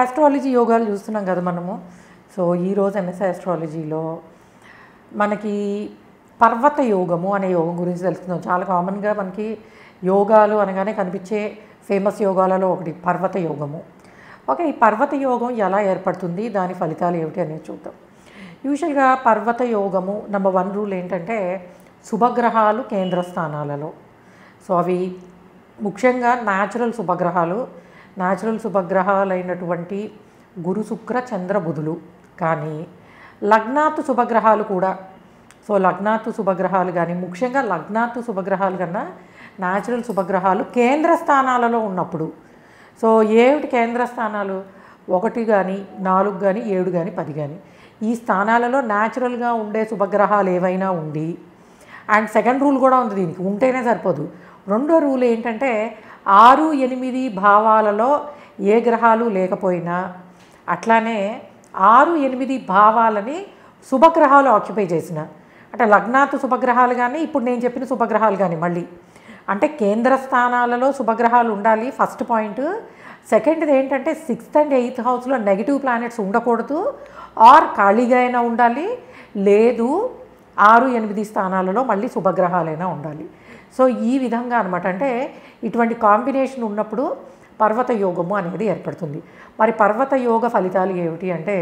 Astrology యోగాలు చూస్తున్నాం కదా మనము. సో ఈరోజు ఎంఎస్ఐ ఆస్ట్రాలజీలో మనకి పర్వత యోగము అనే యోగం గురించి తెలుసుకుందాం. చాలా కామన్గా మనకి యోగాలు అనగానే కనిపించే ఫేమస్ యోగాలలో ఒకటి పర్వత యోగము. ఓకే, ఈ పర్వత యోగం ఎలా ఏర్పడుతుంది, దాని ఫలితాలు ఏమిటి అనేది చూద్దాం. యూజువల్గా పర్వత యోగము నెంబర్ 1 రూల్ ఏంటంటే శుభగ్రహాలు కేంద్ర స్థానాలలో. సో అవి ముఖ్యంగా న్యాచురల్ శుభగ్రహాలు అయినటువంటి గురు, శుక్ర, చంద్ర, బుధులు. కానీ లగ్నాతు శుభగ్రహాలు కూడా, సో లగ్నాతు శుభగ్రహాలు కానీ, ముఖ్యంగా లగ్నాతు శుభగ్రహాలు కన్నా న్యాచురల్ శుభగ్రహాలు కేంద్ర స్థానాలలో ఉన్నప్పుడు, సో ఏమిటి కేంద్ర స్థానాలు? 1 కానీ 4 కానీ 7 కానీ 10 కానీ ఈ స్థానాలలో న్యాచురల్గా ఉండే శుభగ్రహాలు ఏవైనా ఉండి, అండ్ సెకండ్ రూల్ కూడా ఉంది దీనికి, ఉంటేనే సరిపోదు. రెండో రూల్ ఏంటంటే 6, 8 భావాలలో ఏ గ్రహాలు లేకపోయినా, అట్లానే 6, 8 భావాలని శుభగ్రహాలు ఆక్యుపై చేసిన, అంటే లగ్నాతు శుభగ్రహాలు కానీ ఇప్పుడు నేను చెప్పిన శుభగ్రహాలు కానీ, మళ్ళీ అంటే కేంద్ర స్థానాలలో శుభగ్రహాలు ఉండాలి ఫస్ట్ పాయింట్. సెకండ్ది ఏంటంటే 6th and 8th హౌస్లో నెగిటివ్ ప్లానెట్స్ ఉండకూడదు, ఆర్ ఖాళీగా అయినా ఉండాలి, లేదు 6, 8 స్థానాలలో మళ్ళీ శుభగ్రహాలైనా ఉండాలి. సో ఈ విధంగా అనమాట, అంటే ఇటువంటి కాంబినేషన్ ఉన్నప్పుడు పర్వత యోగము అనేది ఏర్పడుతుంది. మరి పర్వత యోగ ఫలితాలు ఏమిటి అంటే,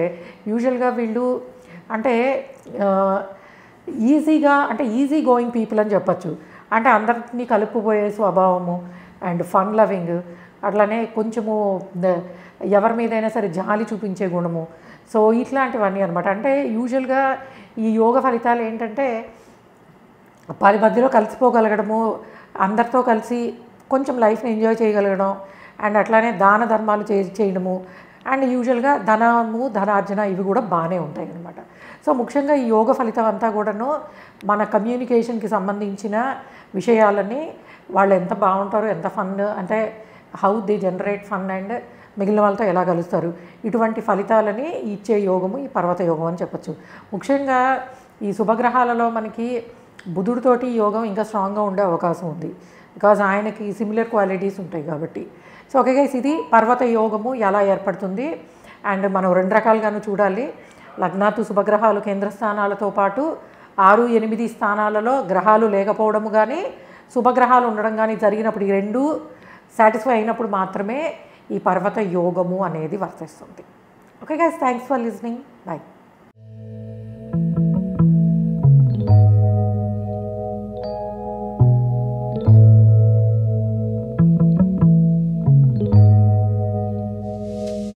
యూజువల్గా వీళ్ళు అంటే ఈజీ గోయింగ్ పీపుల్ అని చెప్పచ్చు. అంటే అందరినీ కలుపుపోయే స్వభావము అండ్ ఫన్ లవింగ్, అట్లానే కొంచెము ఎవరి మీదైనా సరే జాలి చూపించే గుణము, సో ఇట్లాంటివన్నీ అనమాట. అంటే యూజువల్గా ఈ యోగ ఫలితాలు ఏంటంటే 10 మధ్యలో కలిసిపోగలగడము, అందరితో కలిసి కొంచెం లైఫ్ని ఎంజాయ్ చేయగలగడం, అండ్ అట్లానే దాన ధర్మాలు చేయడము, అండ్ యూజువల్గా ధనార్జన ఇవి కూడా బాగానే ఉంటాయి అన్నమాట. సో ముఖ్యంగా ఈ యోగ ఫలితం అంతా కూడాను మన కమ్యూనికేషన్కి సంబంధించిన విషయాలని, వాళ్ళు ఎంత బాగుంటారు, ఎంత ఫన్, అంటే how they generate fun and మిగిలిన వాళ్ళతో ఎలా కలుస్తారు, ఇటువంటి ఫలితాలని ఇచ్చే యోగము ఈ పర్వత యోగం అని చెప్పచ్చు. ముఖ్యంగా ఈ శుభగ్రహాలలో మనకి బుధుడితోటి యోగం ఇంకా స్ట్రాంగ్గా ఉండే అవకాశం ఉంది, బికాజ్ ఆయనకి సిమిలర్ క్వాలిటీస్ ఉంటాయి కాబట్టి. సో ఓకే గైస్, ఇది పర్వత యోగము ఎలా ఏర్పడుతుంది. అండ్ మనం 2 రకాలుగాను చూడాలి. లగ్నాతు శుభగ్రహాలు కేంద్ర స్థానాలతో పాటు 6, 8 స్థానాలలో గ్రహాలు లేకపోవడము కానీ, శుభగ్రహాలు ఉండడం కానీ జరిగినప్పుడు, ఈ 2 సాటిస్ఫై అయినప్పుడు మాత్రమే ఈ పర్వత యోగము అనేది వర్తిస్తుంది. Okay guys, thanks for listening, by.